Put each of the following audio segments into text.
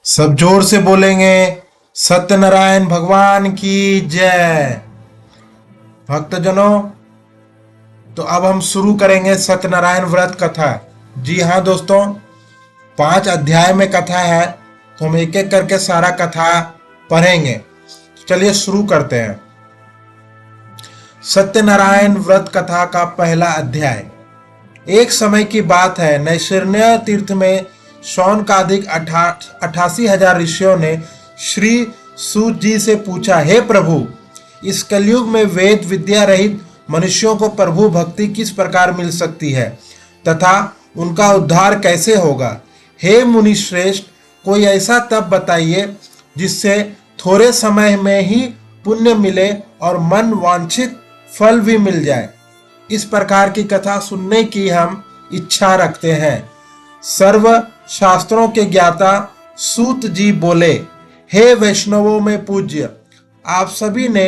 सब जोर से बोलेंगे। सत्यनारायण भगवान की जय। भक्तजनों, तो अब हम शुरू करेंगे सत्यनारायण व्रत कथा। जी हाँ दोस्तों, 5 अध्याय में कथा है, तो हम एक एक करके सारा कथा पढ़ेंगे। चलिए शुरू करते हैं। सत्यनारायण व्रत कथा का पहला अध्याय। एक समय की बात है, नैमिषारण्य तीर्थ में शौनकादिक 88,000 ऋषियों ने श्री सूत जी से पूछा, हे प्रभु, इस कलयुग में वेद विद्या रहित मनुष्यों को प्रभु भक्ति किस प्रकार मिल सकती है तथा उनका उद्धार कैसे होगा। हे मुनि श्रेष्ठ, कोई ऐसा तप बताइए जिससे थोड़े समय में ही पुण्य मिले और मन वांछित फल भी मिल जाए। इस प्रकार की कथा सुनने की हम इच्छा रखते हैं। सर्व शास्त्रों के ज्ञाता सूत जी बोले, हे वैष्णवों में पूज्य, आप सभी ने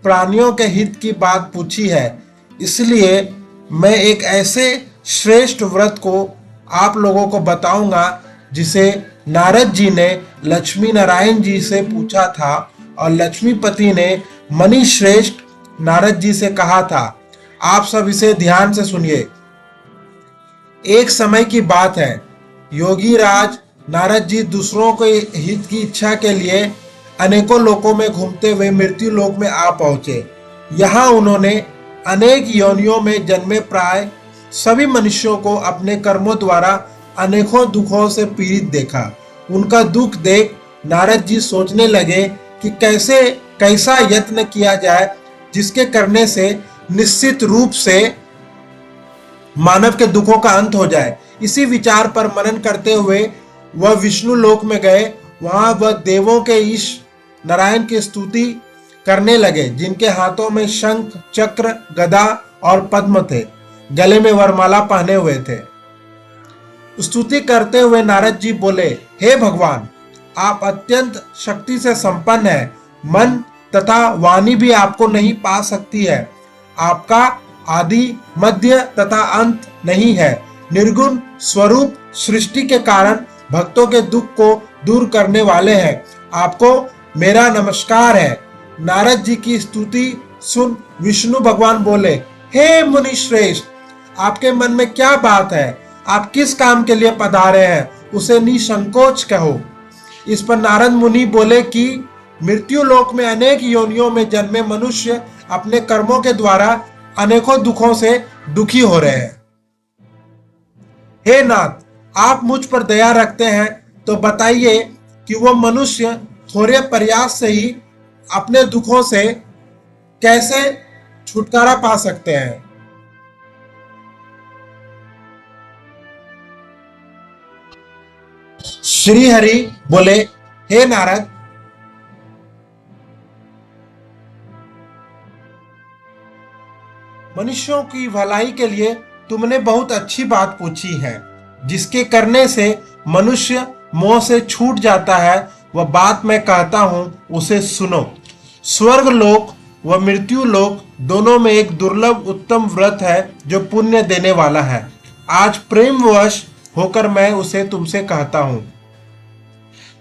प्राणियों के हित की बात पूछी है, इसलिए मैं एक ऐसे श्रेष्ठ व्रत को आप लोगों को बताऊंगा जिसे नारद जी ने लक्ष्मी नारायण जी से पूछा था और लक्ष्मीपति ने मणि श्रेष्ठ नारद जी से कहा था। आप सब इसे ध्यान से सुनिए। एक समय की बात है, योगी राज नारद जी दूसरों के हित की इच्छा के लिए अनेकों लोकों में घूमते हुए मृत्यु लोक में आ पहुंचे। यहाँ उन्होंने अनेक योनियों में जन्मे प्राय सभी मनुष्यों को अपने कर्मों द्वारा अनेकों दुखों से पीड़ित देखा। उनका दुख देख नारद जी सोचने लगे कि कैसा यत्न किया जाए जिसके करने से निश्चित रूप से मानव के दुखों का अंत हो जाए। इसी विचार पर मनन करते हुए वह विष्णु लोक में गए। वहां वह देवों के ईश नारायण की स्तुति करने लगे, जिनके हाथों में शंख, चक्र, गदा और पद्म थे, गले में वरमाला पहने हुए थे। स्तुति करते हुए नारद जी बोले, हे भगवान, आप अत्यंत शक्ति से संपन्न हैं। मन तथा वाणी भी आपको नहीं पा सकती है। आपका आदि मध्य तथा अंत नहीं है। निर्गुण स्वरूप सृष्टि के कारण भक्तों के दुख को दूर करने वाले हैं। आपको मेरा नमस्कार है। नारद जी की स्तुति सुन विष्णु भगवान बोले, हे मुनि श्रेष्ठ, आपके मन में क्या बात है? आप किस काम के लिए पधारे हैं, उसे निसंकोच कहो। इस पर नारद मुनि बोले कि मृत्यु लोक में अनेक योनियों में जन्मे मनुष्य अपने कर्मों के द्वारा अनेकों दुखों से दुखी हो रहे हैं। हे नाथ, आप मुझ पर दया रखते हैं तो बताइए कि वह मनुष्य थोड़े प्रयास से ही अपने दुखों से कैसे छुटकारा पा सकते हैं। श्री हरि बोले, हे नारद, मनुष्यों की भलाई के लिए तुमने बहुत अच्छी बात पूछी है। जिसके करने से मनुष्य मोह से छूट जाता है, वह बात मैं कहता हूं, उसे सुनो। स्वर्ग लोक व मृत्यु लोक दोनों में एक दुर्लभ उत्तम व्रत है जो पुण्य देने वाला है। आज प्रेमवश होकर मैं उसे तुमसे कहता हूं।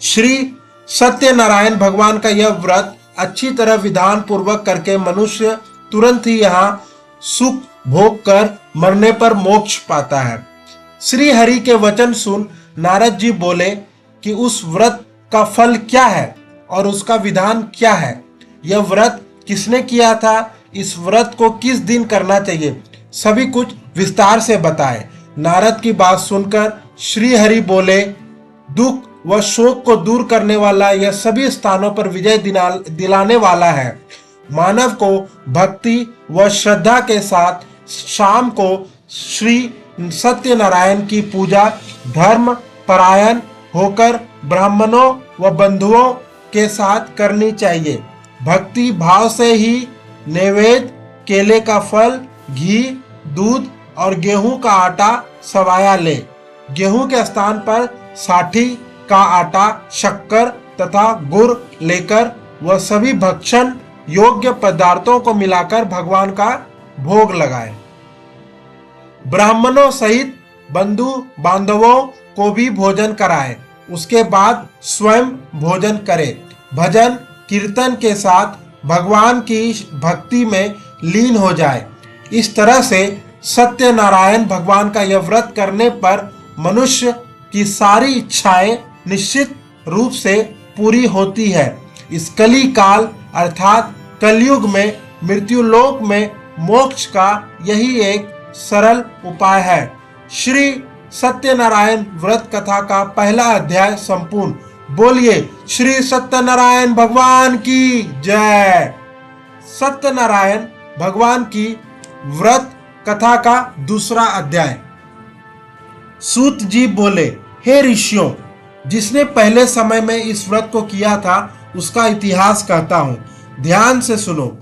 श्री सत्यनारायण भगवान का यह व्रत अच्छी तरह विधान पूर्वक करके मनुष्य तुरंत ही यहाँ सुख भोग कर मरने पर मोक्ष पाता है। श्री हरि के वचन सुन नारद जी बोले कि उस व्रत का फल क्या है और उसका विधान क्या है। यह व्रत किसने किया था, इस व्रत को किस दिन करना चाहिए, सभी कुछ विस्तार से बताए। नारद की बात सुनकर श्री हरि बोले, दुख व शोक को दूर करने वाला यह सभी स्थानों पर विजय दिलाने वाला है। मानव को भक्ति व श्रद्धा के साथ शाम को श्री सत्यनारायण की पूजा धर्म परायण होकर ब्राह्मणों व बंधुओं के साथ करनी चाहिए। भक्ति भाव से ही नैवेद्य, केले का फल, घी, दूध और गेहूं का आटा सवाया ले। गेहूं के स्थान पर साठी का आटा, शक्कर तथा गुड़ लेकर वह सभी भक्षण योग्य पदार्थों को मिलाकर भगवान का भोग लगाए। ब्राह्मणों सहित बंधु बांधवों को भी भोजन कराए। उसके बाद स्वयं भोजन करे, भजन कीर्तन के साथ भगवान की भक्ति में लीन हो जाए। इस तरह से सत्यनारायण भगवान का यह व्रत करने पर मनुष्य की सारी इच्छाएं निश्चित रूप से पूरी होती है। इस कली काल अर्थात कलयुग में मृत्यु लोक में मोक्ष का यही एक सरल उपाय है। श्री सत्यनारायण व्रत कथा का पहला अध्याय संपूर्ण। बोलिए श्री सत्यनारायण भगवान की जय। सत्यनारायण भगवान की व्रत कथा का दूसरा अध्याय। सूत जी बोले, हे ऋषियों, जिसने पहले समय में इस व्रत को किया था उसका इतिहास कहता हूं, ध्यान से सुनो।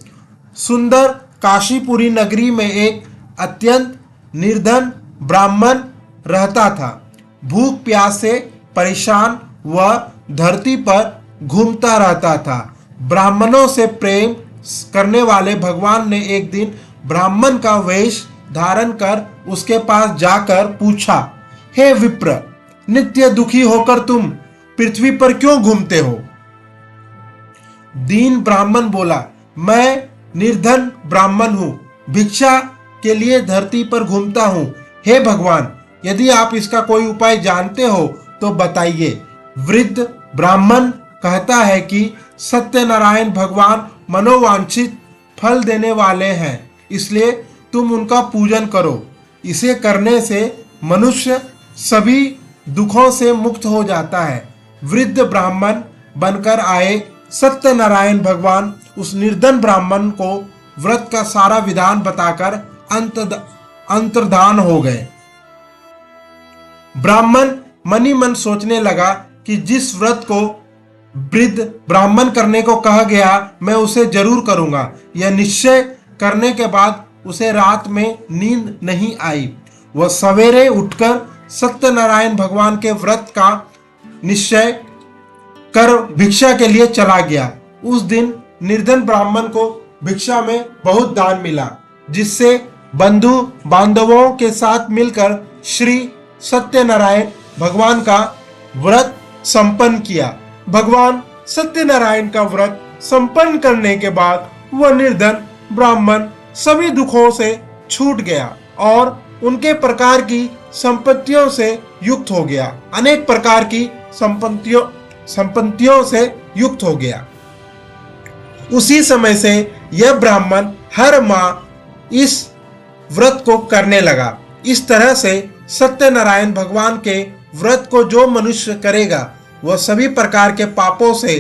सुंदर काशीपुरी नगरी में एक अत्यंत निर्धन ब्राह्मण रहता था। भूख प्यास से परेशान वह धरती पर घूमता रहता था। ब्राह्मणों से प्रेम करने वाले भगवान ने एक दिन ब्राह्मण का वेश धारण कर उसके पास जाकर पूछा, हे विप्र, नित्य दुखी होकर तुम पृथ्वी पर क्यों घूमते हो? दीन ब्राह्मण बोला, मैं निर्धन ब्राह्मण हूं, भिक्षा के लिए धरती पर घूमता हूं। हे भगवान, यदि आप इसका कोई उपाय जानते हो तो बताइए। वृद्ध ब्राह्मण कहता है कि सत्यनारायण भगवान मनोवांछित फल देने वाले हैं, इसलिए तुम उनका पूजन करो। इसे करने से मनुष्य सभी दुखों से मुक्त हो जाता है। वृद्ध ब्राह्मण बनकर आए सत्यनारायण भगवान उस निर्धन ब्राह्मण को व्रत का सारा विधान बताकर अंतर्धान हो गए। ब्राह्मण मनी मन सोचने लगा कि जिस व्रत को वृद्ध ब्राह्मण करने को कहा गया मैं उसे जरूर करूंगा। यह निश्चय करने के बाद उसे रात में नींद नहीं आई। वह सवेरे उठकर सत्यनारायण भगवान के व्रत का निश्चय कर भिक्षा के लिए चला गया। उस दिन निर्धन ब्राह्मण को भिक्षा में बहुत दान मिला, जिससे बंधु बांधवों के साथ मिलकर श्री सत्यनारायण भगवान का व्रत संपन्न किया। भगवान सत्यनारायण का व्रत संपन्न करने के बाद वह निर्धन ब्राह्मण सभी दुखों से छूट गया और उनके प्रकार की संपत्तियों से युक्त हो गया, अनेक प्रकार की संपत्तियों से युक्त हो गया। उसी समय से यह ब्राह्मण हर माह इस व्रत को करने लगा। इस तरह से सत्यनारायण भगवान के व्रत को जो मनुष्य करेगा वह सभी प्रकार के पापों से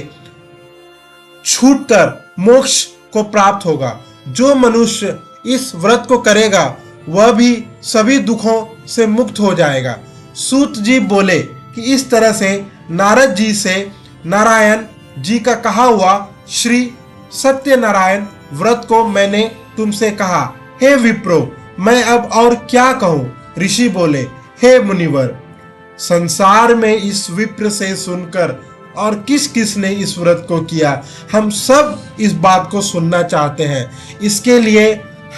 छूटकर मोक्ष को प्राप्त होगा। जो मनुष्य इस व्रत को करेगा वह भी सभी दुखों से मुक्त हो जाएगा। सूत जी बोले कि इस तरह से नारद जी से नारायण जी का कहा हुआ श्री सत्यनारायण व्रत को मैंने तुमसे कहा। हे विप्रो, मैं अब और क्या कहूं? ऋषि बोले, हे मुनिवर, संसार में इस विप्र से सुनकर और किस किस ने इस व्रत को किया, हम सब इस बात को सुनना चाहते हैं। इसके लिए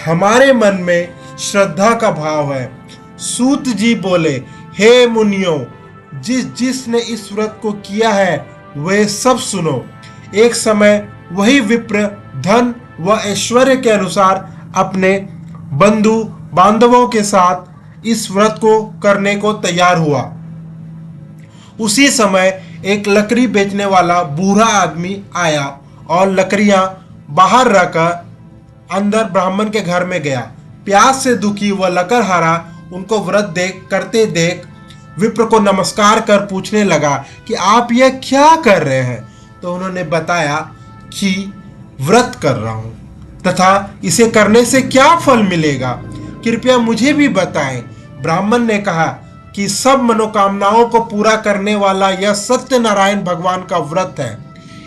हमारे मन में श्रद्धा का भाव है। सूत जी बोले, हे मुनियों, जिसने इस व्रत को किया है वे सब सुनो। एक समय वही विप्र धन व ऐश्वर्य के अनुसार अपने बंधु बांधवों के साथ इस व्रत को करने को तैयार हुआ। उसी समय एक लकड़ी बेचने वाला बूढ़ा आदमी आया और लकड़ियां बाहर रखकर अंदर ब्राह्मण के घर में गया। प्यास से दुखी वह लकड़हारा उनको व्रत करते देख विप्र को नमस्कार कर पूछने लगा कि आप यह क्या कर रहे हैं? तो उन्होंने बताया कि व्रत कर रहा हूं तथा इसे करने से क्या फल मिलेगा, कृपया मुझे भी बताएं। ब्राह्मण ने कहा कि सब मनोकामनाओं को पूरा करने वाला यह सत्यनारायण भगवान का व्रत है।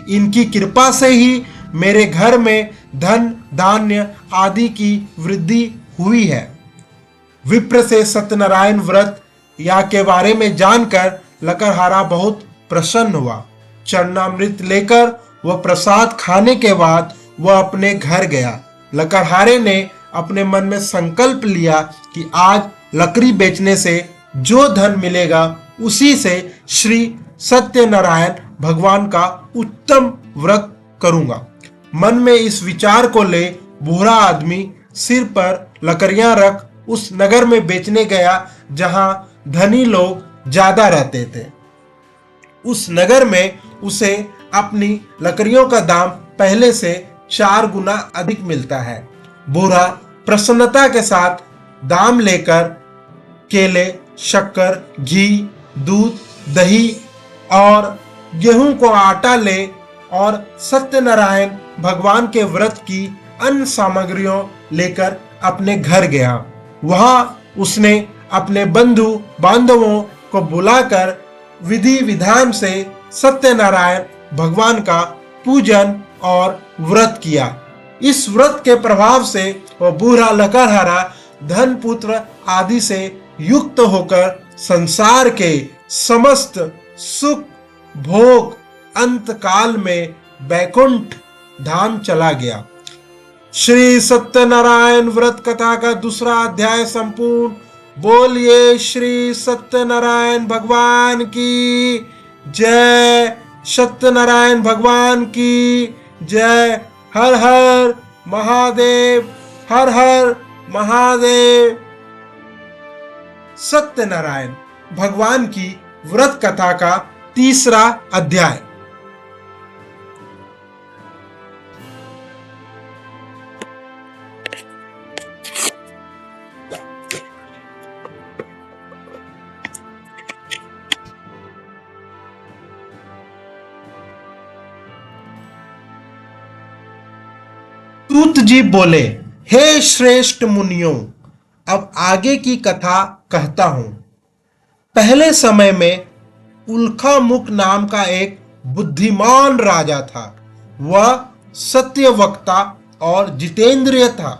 इनकी कृपा से ही मेरे घर में धन धान्य आदि की वृद्धि हुई है। विप्र से सत्यनारायण व्रत या के बारे में जानकर लकड़हारा बहुत प्रसन्न हुआ। चरणामृत लेकर वह प्रसाद खाने के बाद वह अपने घर गया। लकड़हारे ने अपने मन में संकल्प लिया कि आज लकड़ी बेचने से जो धन मिलेगा उसी से श्री सत्यनारायण भगवान का उत्तम व्रत करूंगा। मन में इस विचार को ले बूढ़ा आदमी सिर पर लकड़ियां रख उस नगर में बेचने गया जहां धनी लोग ज्यादा रहते थे। उस नगर में उसे अपनी लकड़ियों का दाम पहले से 4 गुना अधिक मिलता है। बूढ़ा प्रसन्नता के साथ दाम लेकर केले, शक्कर, घी, दूध, दही और गेहूं को आटा ले और सत्यनारायण भगवान के व्रत की अन्य सामग्रियों लेकर अपने घर गया। वहां उसने अपने बंधु बांधवों को बुलाकर विधि विधान से सत्यनारायण भगवान का पूजन और व्रत किया। इस व्रत के प्रभाव से वह बूढ़ा लकड़हारा धन पुत्र आदि से युक्त होकर संसार के समस्त सुख भोग अंत काल में बैकुंठ धाम चला गया। श्री सत्यनारायण व्रत कथा का दूसरा अध्याय संपूर्ण। बोलिए श्री सत्यनारायण भगवान की जय। सत्यनारायण भगवान की जय। हर हर महादेव, हर हर महादेव। सत्यनारायण भगवान की व्रत कथा का तीसरा अध्याय। सूत जी बोले, हे श्रेष्ठ मुनियों, अब आगे की कथा कहता हूं। पहले समय में उल्कामुख नाम का एक बुद्धिमान राजा था। वह सत्यवक्ता और जितेंद्रिय था।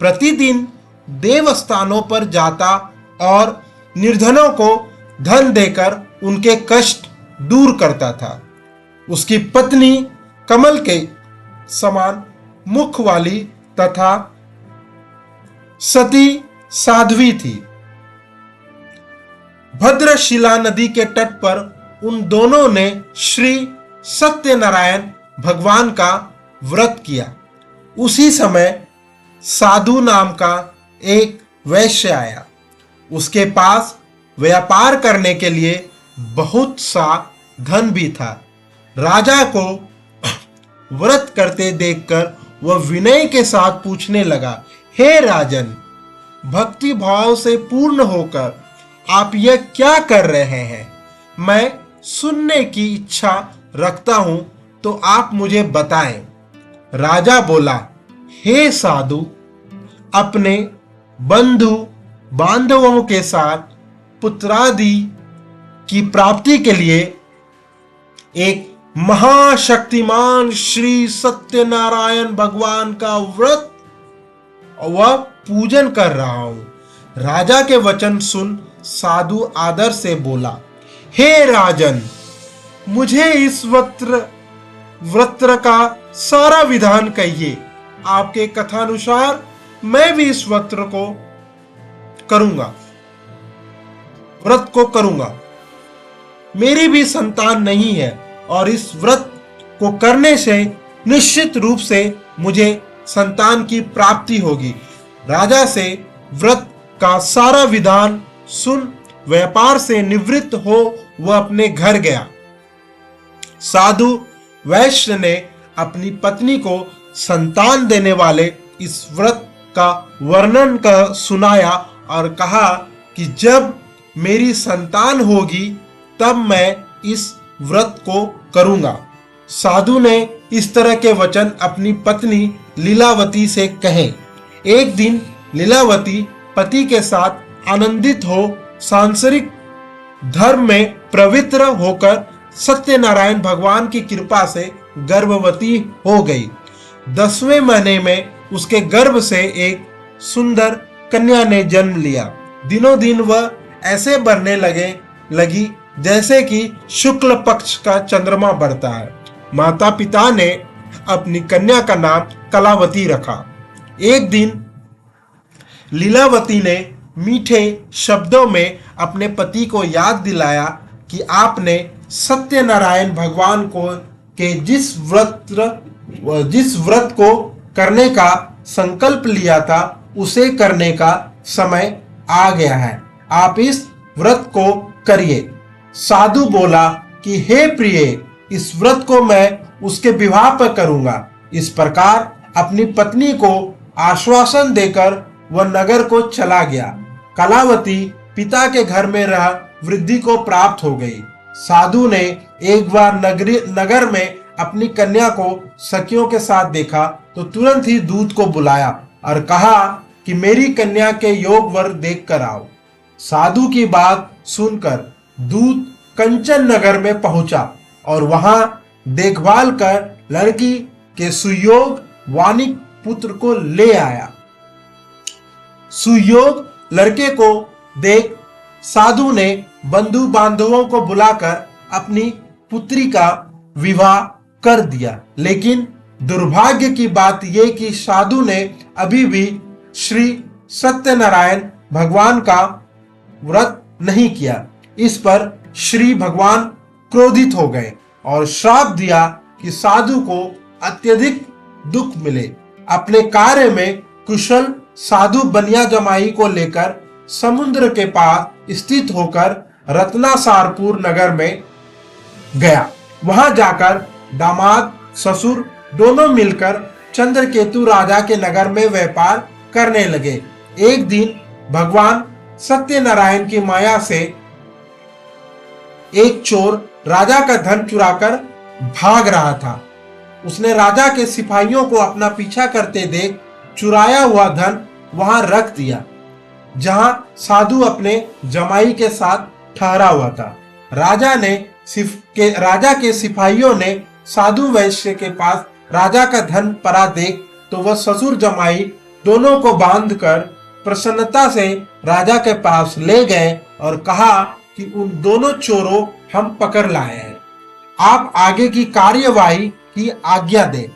प्रतिदिन देवस्थानों पर जाता और निर्धनों को धन देकर उनके कष्ट दूर करता था। उसकी पत्नी कमल के समान मुख वाली तथा सती साध्वी थी। भद्रशिला नदी के तट पर उन दोनों ने श्री सत्यनारायण भगवान का व्रत किया। उसी समय साधु नाम का एक वैश्य आया। उसके पास व्यापार करने के लिए बहुत सा धन भी था। राजा को व्रत करते देखकर वह विनय के साथ पूछने लगा, हे राजन, भक्ति भाव से पूर्ण होकर आप यह क्या कर रहे हैं? मैं सुनने की इच्छा रखता हूं, तो आप मुझे बताएं। राजा बोला, हे साधु, अपने बंधु बांधवों के साथ पुत्रादि की प्राप्ति के लिए एक महाशक्तिमान श्री सत्यनारायण भगवान का व्रत व पूजन कर रहा हूं। राजा के वचन सुन साधु आदर से बोला, हे राजन, मुझे इस व्रत का सारा विधान कहिए। आपके कथानुसार मैं भी इस व्रत को करूंगा। मेरी भी संतान नहीं है और इस व्रत को करने से निश्चित रूप से मुझे संतान की प्राप्ति होगी। राजा से व्रत का सारा विधान सुन व्यापार से निवृत्त हो वह अपने घर गया। साधु वैश्य ने अपनी पत्नी को संतान देने वाले इस व्रत का वर्णन कर सुनाया और कहा कि जब मेरी संतान होगी तब मैं इस व्रत को करूंगा। साधु ने इस तरह के वचन अपनी पत्नी लीलावती से कहे। एक दिन लीलावती पति के साथ आनंदित हो सांसारिक धर्म में पवित्र होकर सत्यनारायण भगवान की कृपा से गर्भवती हो गई। 10वें महीने में उसके गर्भ से एक सुंदर कन्या ने जन्म लिया। दिनों दिन वह ऐसे बढ़ने लगी जैसे कि शुक्ल पक्ष का चंद्रमा बढ़ता है। माता पिता ने अपनी कन्या का नाम कलावती रखा। एक दिन लीलावती ने मीठे शब्दों में अपने पति को याद दिलाया कि आपने सत्यनारायण भगवान को के जिस व्रत को करने का संकल्प लिया था उसे करने का समय आ गया है, आप इस व्रत को करिए। साधु बोला कि हे प्रिय, इस व्रत को मैं उसके विवाह पर करूंगा। इस प्रकार अपनी पत्नी को आश्वासन देकर वह नगर को चला गया। कलावती पिता के घर में रह वृद्धि को प्राप्त हो गई। साधु ने एक बार नगर में अपनी कन्या को सखियों के साथ देखा तो तुरंत ही दूत को बुलाया और कहा कि मेरी कन्या के योग वर देख कर आओ। साधु की बात सुनकर दूत कंचन नगर में पहुंचा और वहां देखभाल कर लड़की के सुयोग वानिक पुत्र को ले आया। सुयोग लड़के को देख साधु ने बंधु बांधवों को बुलाकर अपनी पुत्री का विवाह कर दिया। लेकिन दुर्भाग्य की बात यह कि साधु ने अभी भी श्री सत्यनारायण भगवान का व्रत नहीं किया। इस पर श्री भगवान क्रोधित हो गए और श्राप दिया कि साधु को अत्यधिक दुख मिले। अपने कार्य में कुशल साधु बनिया जमाई को लेकर समुद्र के पास स्थित होकर रत्नासारपुर नगर में गया। वहां जाकर दामाद ससुर दोनों मिलकर चंद्रकेतु राजा के नगर में व्यापार करने लगे। एक दिन भगवान सत्यनारायण की माया से एक चोर राजा का धन चुराकर भाग रहा था। उसने राजा के सिपाहियों को अपना पीछा करते देख चुराया हुआ धन वहां रख दिया जहां साधु अपने जमाई के साथ ठहरा हुआ था। राजा के सिपाहियों ने साधु वैश्य के पास राजा का धन पड़ा देख तो वह ससुर जमाई दोनों को बांधकर प्रसन्नता से राजा के पास ले गए और कहा कि उन दोनों चोरों हम पकड़ लाए हैं, आप आगे की कार्यवाही की आज्ञा दें।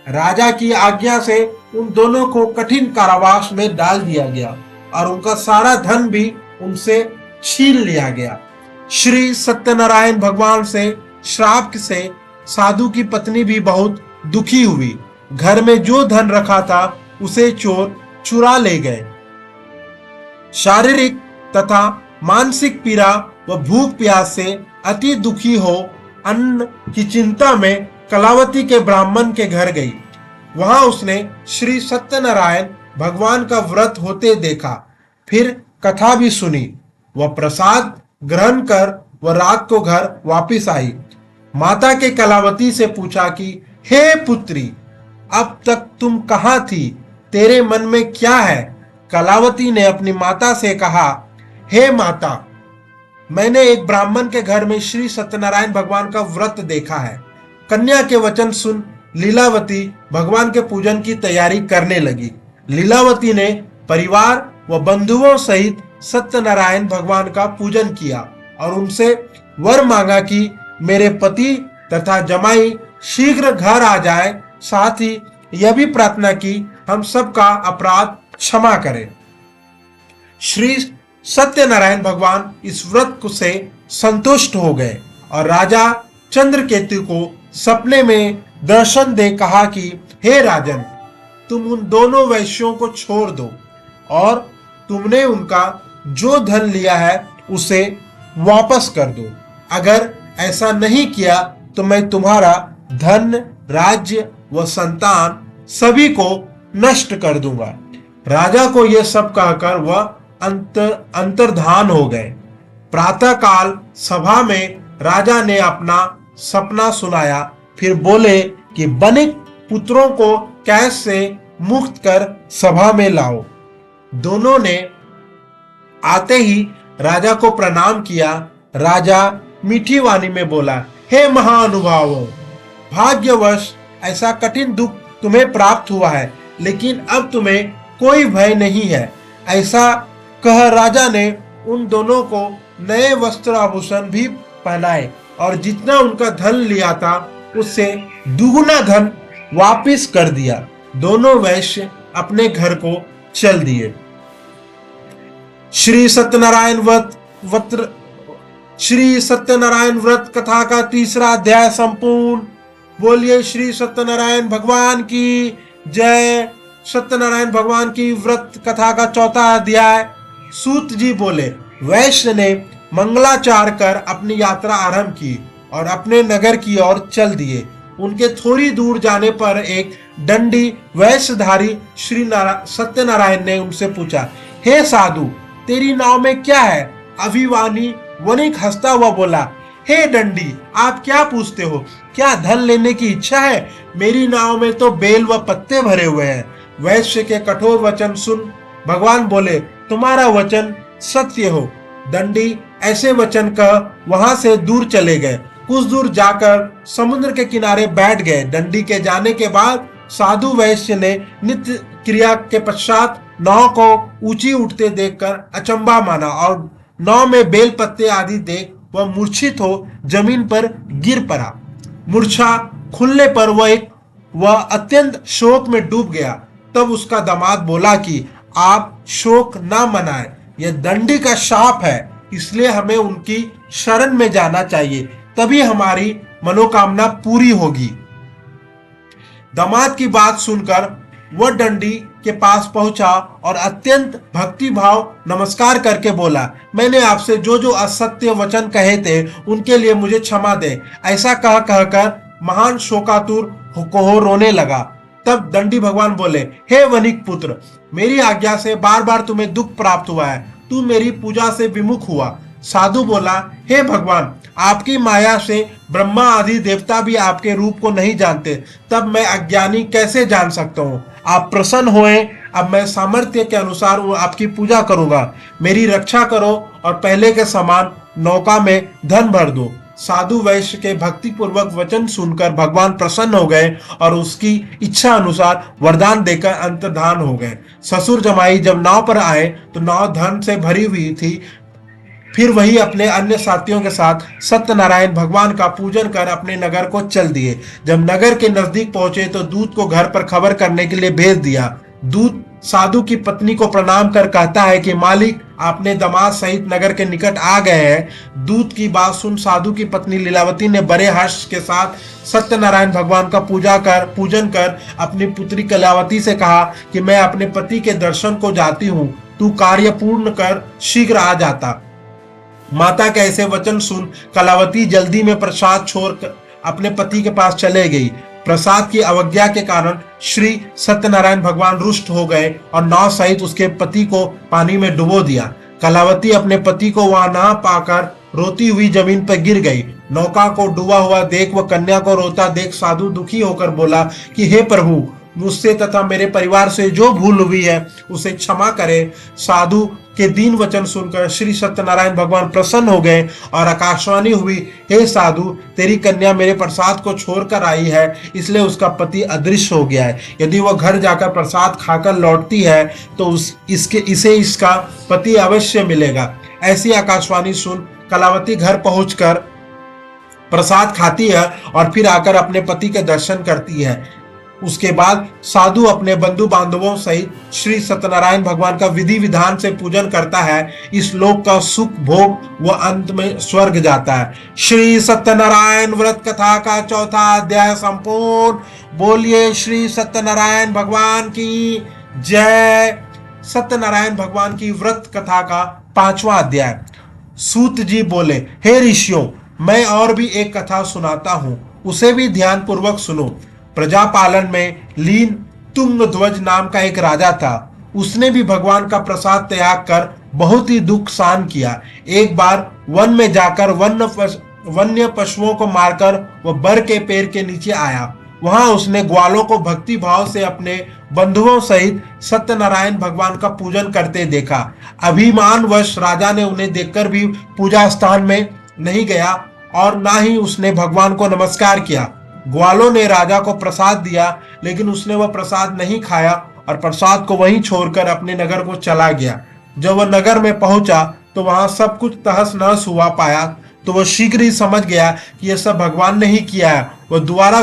राजा की आज्ञा से उन दोनों को कठिन कारावास में डाल दिया गया और उनका सारा धन भी उनसे छीन लिया गया। श्री सत्यनारायण भगवान से श्राप से साधु की पत्नी भी बहुत दुखी हुई। घर में जो धन रखा था उसे चोर चुरा ले गए। शारीरिक तथा मानसिक पीड़ा व भूख प्यास से अति दुखी हो अन्न की चिंता में कलावती के ब्राह्मण के घर गई। वहां उसने श्री सत्यनारायण भगवान का व्रत होते देखा, फिर कथा भी सुनी। वह प्रसाद ग्रहण कर वह रात को घर वापस आई। माता के कलावती से पूछा कि हे पुत्री, अब तक तुम कहाँ थी, तेरे मन में क्या है? कलावती ने अपनी माता से कहा, हे माता, मैंने एक ब्राह्मण के घर में श्री सत्यनारायण भगवान का व्रत देखा है। कन्या के वचन सुन लीलावती भगवान के पूजन की तैयारी करने लगी। लीलावती ने परिवार व बंधुओं सहित सत्यनारायण भगवान का पूजन किया और उनसे वर मांगा कि मेरे पति तथा जमाई शीघ्र घर आ जाए। साथ ही यह भी प्रार्थना की हम सबका अपराध क्षमा करें। श्री सत्यनारायण भगवान इस व्रत से संतुष्ट हो गए और राजा चंद्रकेतु को सपने में दर्शन दे कहा कि हे राजन, तुम उन दोनों वैश्यों को छोड़ दो और तुमने उनका जो धन लिया है उसे वापस कर दो। अगर ऐसा नहीं किया तो मैं तुम्हारा धन, राज्य व संतान सभी को नष्ट कर दूंगा। राजा को यह सब कहकर वह अंतर्धान हो गए। प्रातः काल सभा में राजा ने अपना सपना सुनाया, फिर बोले कि बनिक पुत्रों को कैद से मुक्त कर सभा में लाओ। दोनों ने आते ही राजा को प्रणाम किया। राजा मीठी वाणी में बोला, हे महानुभाव, भाग्यवश ऐसा कठिन दुख तुम्हें प्राप्त हुआ है, लेकिन अब तुम्हें कोई भय नहीं है। ऐसा कह राजा ने उन दोनों को नए वस्त्र आभूषण भी पहनाए और जितना उनका धन लिया था उससे दुगुना धन वापिस कर दिया। दोनों वैश्य अपने घर को चल दिए। श्री सत्यनारायण श्री सत्यनारायण व्रत कथा का तीसरा अध्याय संपूर्ण। बोलिए श्री सत्यनारायण भगवान की जय। सत्यनारायण भगवान की व्रत कथा का चौथा अध्याय। सूत जी बोले, वैश्य ने मंगलाचार कर अपनी यात्रा आरंभ की और अपने नगर की ओर चल दिए। उनके थोड़ी दूर जाने पर एक दंडी वैश्यधारी श्री सत्यनारायण ने उनसे पूछा, हे साधु, तेरी नाव में क्या है? अभिवानी वणिक हंसता हुआ बोला, हे दंडी, आप क्या पूछते हो? क्या धन लेने की इच्छा है? मेरी नाव में तो बेल व पत्ते भरे हुए हैं। वैश्य के कठोर वचन सुन भगवान बोले, तुम्हारा वचन सत्य हो। दंडी ऐसे वचन कह वहां से दूर चले गए। कुछ दूर जाकर समुद्र के किनारे बैठ गए। दंडी के जाने के बाद साधु वैश्य ने नित्य क्रिया के पश्चात नाव को ऊंची उठते देखकर अचंबा माना और नाव में बेल पत्ते आदि देख वह मूर्छित हो जमीन पर गिर पड़ा। मूर्छा खुलने पर वह अत्यंत शोक में डूब गया। तब उसका दामाद बोला कि आप शोक ना मनाएं, यह दंडी का शाप है, इसलिए हमें उनकी शरण में जाना चाहिए, तभी हमारी मनोकामना पूरी होगी। दामाद की बात सुनकर वह दंडी के पास पहुंचा और अत्यंत भक्ति भाव नमस्कार करके बोला, मैंने आपसे जो जो असत्य वचन कहे थे उनके लिए मुझे क्षमा दे। ऐसा कहकर महान शोकातुर हो रोने लगा। तब दंडी भगवान बोले, हे वणिक पुत्र, मेरी आज्ञा से बार बार तुम्हें दुख प्राप्त हुआ है, तू मेरी पूजा से विमुख हुआ। साधु बोला, हे भगवान, आपकी माया से ब्रह्मा आदि देवता भी आपके रूप को नहीं जानते, तब मैं अज्ञानी कैसे जान सकता हूँ? आप प्रसन्न होए, अब मैं सामर्थ्य के अनुसार आपकी पूजा करूंगा। मेरी रक्षा करो और पहले के समान नौका में धन भर दो। साधु वैश्य के भक्ति पूर्वक वचन सुनकर भगवान प्रसन्न हो गए और उसकी इच्छा अनुसार वरदान देकर अंतर्धान हो गए। ससुर जमाई जब नाव पर आए तो नाव धन से भरी हुई थी। फिर वही अपने अन्य साथियों के साथ सत्यनारायण भगवान का पूजन कर अपने नगर को चल दिए। जब नगर के नजदीक पहुंचे तो दूत को घर पर खबर करने के लिए भेज दिया। दूत साधु की पत्नी को प्रणाम कर कहता है कि मालिक, आपने दामाद सहित नगर के निकट आ गए हैं। दूत की बात सुन साधु की पत्नी लीलावती ने बड़े हर्ष के साथ सत्यनारायण भगवान का पूजन कर अपनी पुत्री कलावती से कहा कि मैं अपने पति के दर्शन को जाती हूँ, तू कार्य पूर्ण कर शीघ्र आ जाता। माता के ऐसे वचन सुन कलावती जल्दी में प्रसाद छोड़ अपने पति के पास चले गई। प्रसाद की अवज्ञा के कारण श्री सत्यनारायण भगवान रुष्ट हो गए और नाव सहित उसके पति को पानी में डुबो दिया। कलावती अपने पति को वहां ना पाकर रोती हुई जमीन पर गिर गई। नौका को डूबा हुआ देख वह कन्या को रोता देख साधु दुखी होकर बोला कि हे प्रभु, मुझसे तथा मेरे परिवार से जो भूल हुई है उसे क्षमा करे। साधु के दीन वचन सुनकर श्री सत्यनारायण भगवान प्रसन्न हो गए और आकाशवाणी हुई, हे साधु, तेरी कन्या मेरे प्रसाद को छोड़कर आई है, इसलिए उसका पति अदृश्य हो गया है। यदि वह घर जाकर प्रसाद खाकर लौटती है तो इसे इसका पति अवश्य मिलेगा। ऐसी आकाशवाणी सुन कलावती घर पहुंचकर प्रसाद खाती है और फिर आकर अपने पति के दर्शन करती है। उसके बाद साधु अपने बंधु बांधवों सहित श्री सत्यनारायण भगवान का विधि विधान से पूजन करता है। इस लोक का सुख भोग व अंत में स्वर्ग जाता है। श्री सत्यनारायण व्रत कथा का चौथा अध्याय संपूर्ण। बोलिए श्री सत्यनारायण भगवान की जय। सत्यनारायण भगवान की व्रत कथा का पांचवा अध्याय। सूत जी बोले, हे ऋषियों, मैं और भी एक कथा सुनाता हूँ, उसे भी ध्यान पूर्वक सुनो। प्रजापालन में लीन तुंगध्वज नाम का एक राजा था। उसने भी भगवान का प्रसाद त्याग कर बहुत ही दुख सहन किया। एक बार वन में जाकर वन्य पशुओं को मारकर वह बर के पेड़ के नीचे आया। वहां उसने ग्वालों को भक्ति भाव से अपने बंधुओं सहित सत्यनारायण भगवान का पूजन करते देखा। अभिमानवश राजा ने उन्हें देखकर भी पूजा स्थान में नहीं गया और ना ही उसने भगवान को नमस्कार किया। ग्वालों ने राजा को प्रसाद दिया, लेकिन उसने वह प्रसाद नहीं खाया और प्रसाद को वहीं छोड़कर अपने नगर को चला गया। जब वह नगर में पहुंचा तो वहां सब कुछ तहस नहस हुआ पाया तो वह शीघ्र ही समझ गया कि यह सब भगवान ने ही किया है। वह दोबारा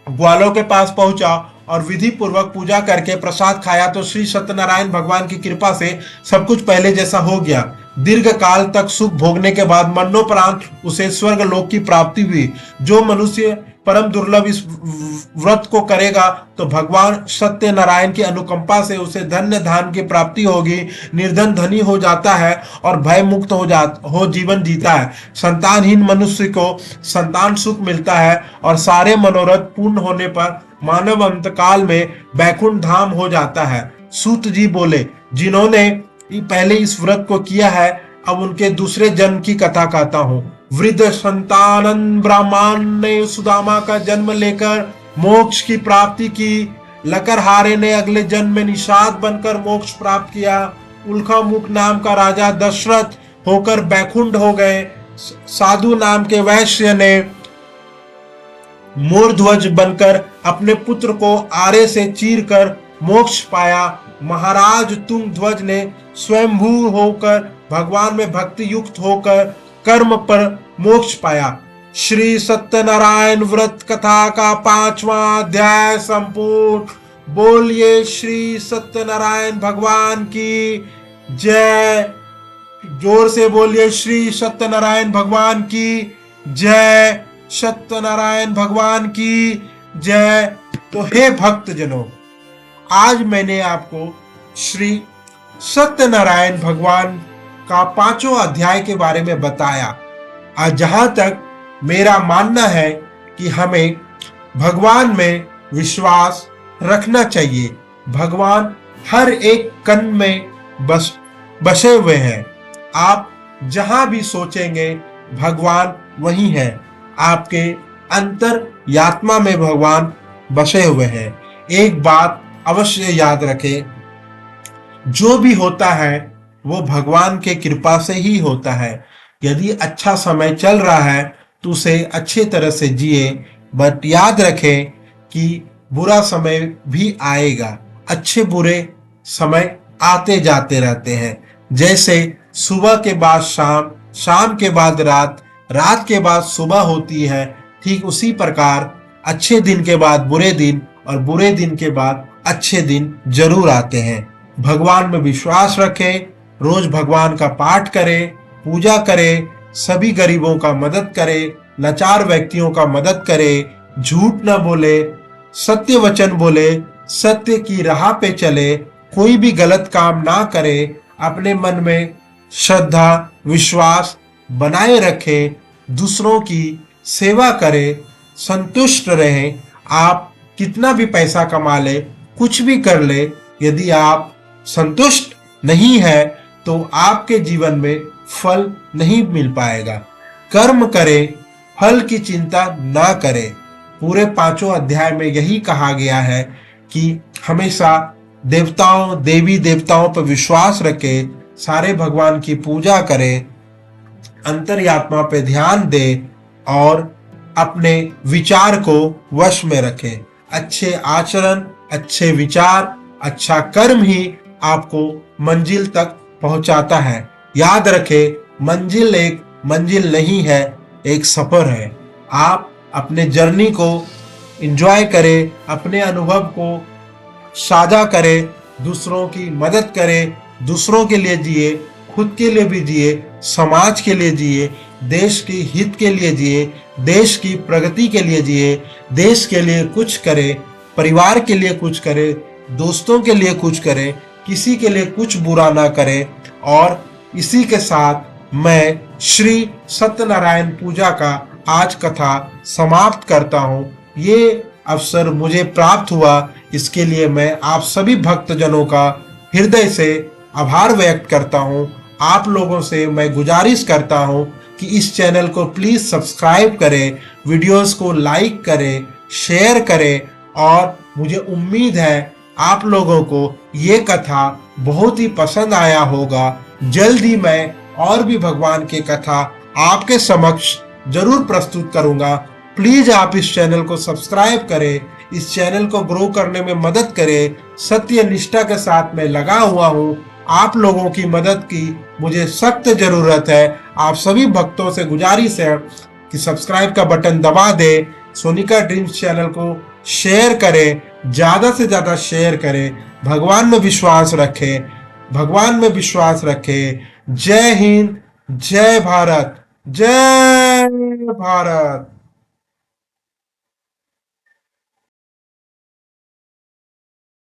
ग्वालों के पास पहुंचा और विधि पूर्वक पूजा करके प्रसाद खाया तो श्री सत्यनारायण भगवान की कृपा से सब कुछ पहले जैसा हो गया। दीर्घ काल तक सुख भोगने के बाद मरणोपरांत उसे स्वर्ग लोक की प्राप्ति हुई। जो मनुष्य परम दुर्लभ इस व्रत को करेगा तो भगवान सत्य नारायण की अनुकंपा से उसे धन्य धान की प्राप्ति होगी, निर्धन धनी हो जाता है और भय मुक्त हो जीवन जीता है। संतानहीन मनुष्य को संतान सुख मिलता है और सारे मनोरथ पूर्ण होने पर मानव अंत काल में बैकुंठ धाम हो जाता है। सूत जी बोले, जिन्होंने पहले इस व्रत को किया है, अब उनके दूसरे जन्म की कथा कहता हूँ। वृद्ध संतानन ब्राह्मण ने सुदामा का जन्म लेकर मोक्ष की प्राप्ति की। लकरहारे ने अगले जन्म में निषाद बनकर मोक्ष प्राप्त किया। उल्का मुख नाम का राजा दशरथ होकर बैकुंठ हो गए। साधु नाम के वैश्य ने मोरध्वज बनकर अपने पुत्र को आरे से चीरकर मोक्ष पाया। महाराज तुंगध्वज ने स्वयंभू होकर भगवान में भक्ति युक्त होकर कर्म पर मोक्ष पाया। श्री सत्यनारायण व्रत कथा का 5वां अध्याय संपूर्ण। बोलिए श्री सत्यनारायण भगवान की जय। जोर से बोलिए श्री सत्यनारायण भगवान की जय। सत्यनारायण भगवान की जय। तो हे भक्तजनों, आज मैंने आपको श्री सत्यनारायण भगवान का 5वां अध्याय के बारे में बताया। आज जहां तक मेरा मानना है कि हमें भगवान में विश्वास रखना चाहिए। भगवान हर एक कण में बसे हुए हैं। आप जहां भी सोचेंगे भगवान वही है। आपके अंतर यात्मा में भगवान बसे हुए हैं। एक बात अवश्य याद रखें, जो भी होता है वो भगवान के कृपा से ही होता है। यदि अच्छा समय चल रहा है तो उसे अच्छे तरह से जिए, बट याद रखें कि बुरा समय भी आएगा। अच्छे बुरे समय आते जाते रहते हैं। जैसे सुबह के बाद शाम, शाम के बाद रात, रात के बाद सुबह होती है, ठीक उसी प्रकार अच्छे दिन के बाद बुरे दिन और बुरे दिन के बाद अच्छे दिन जरूर आते हैं। भगवान में विश्वास रखें, रोज भगवान का पाठ करें, पूजा करें, सभी गरीबों का मदद करें, लाचार व्यक्तियों का मदद करें, झूठ न बोले, सत्य वचन बोले, सत्य की राह पे चले, कोई भी गलत काम ना करे, अपने मन में श्रद्धा विश्वास बनाए रखें, दूसरों की सेवा करें, संतुष्ट रहें। आप कितना भी पैसा कमा ले, कुछ भी कर ले, यदि आप संतुष्ट नहीं है तो आपके जीवन में फल नहीं मिल पाएगा। कर्म करें, फल की चिंता ना करें। पूरे 5 अध्याय में यही कहा गया है कि हमेशा देवताओं देवी देवताओं पर विश्वास रखें, सारे भगवान की पूजा करें, अंतर्यात्मा पे ध्यान दें और अपने विचार को वश में रखें। अच्छे आचरण, अच्छे विचार, अच्छा कर्म ही आपको मंजिल तक पहुंचाता है। याद रखें, मंजिल एक मंजिल नहीं है, एक सफर है। आप अपने जर्नी को एंजॉय करें, अपने अनुभव को साझा करें, दूसरों की मदद करें, दूसरों के लिए जिए, खुद के लिए भी जिए, समाज के लिए जिए, देश की हित के लिए जिए, देश की प्रगति के लिए जिए, देश के लिए कुछ करे, परिवार के लिए कुछ करे, दोस्तों के लिए कुछ करे, किसी के लिए कुछ बुरा ना करे। और इसी के साथ मैं श्री सत्यनारायण पूजा का आज कथा समाप्त करता हूँ। ये अवसर मुझे प्राप्त हुआ, इसके लिए मैं आप सभी भक्तजनों का हृदय से आभार व्यक्त करता हूँ। आप लोगों से मैं गुजारिश करता हूँ कि इस चैनल को प्लीज सब्सक्राइब करें, वीडियोस को लाइक करें, शेयर करें और मुझे उम्मीद है आप लोगों को ये कथा बहुत ही पसंद आया होगा। जल्दी मैं और भी भगवान की कथा आपके समक्ष जरूर प्रस्तुत करूंगा। प्लीज आप इस चैनल को सब्सक्राइब करें, इस चैनल को ग्रो करने में मदद करें। सत्य निष्ठा के साथ मैं लगा हुआ हूँ। आप लोगों की मदद की मुझे सख्त जरूरत है। आप सभी भक्तों से गुजारिश है कि सब्सक्राइब का बटन दबा दे, सोनिका ड्रीम्स चैनल को शेयर करें, ज्यादा से ज्यादा शेयर करें। भगवान में विश्वास रखें, भगवान में विश्वास रखें। जय हिंद, जय भारत, जय भारत।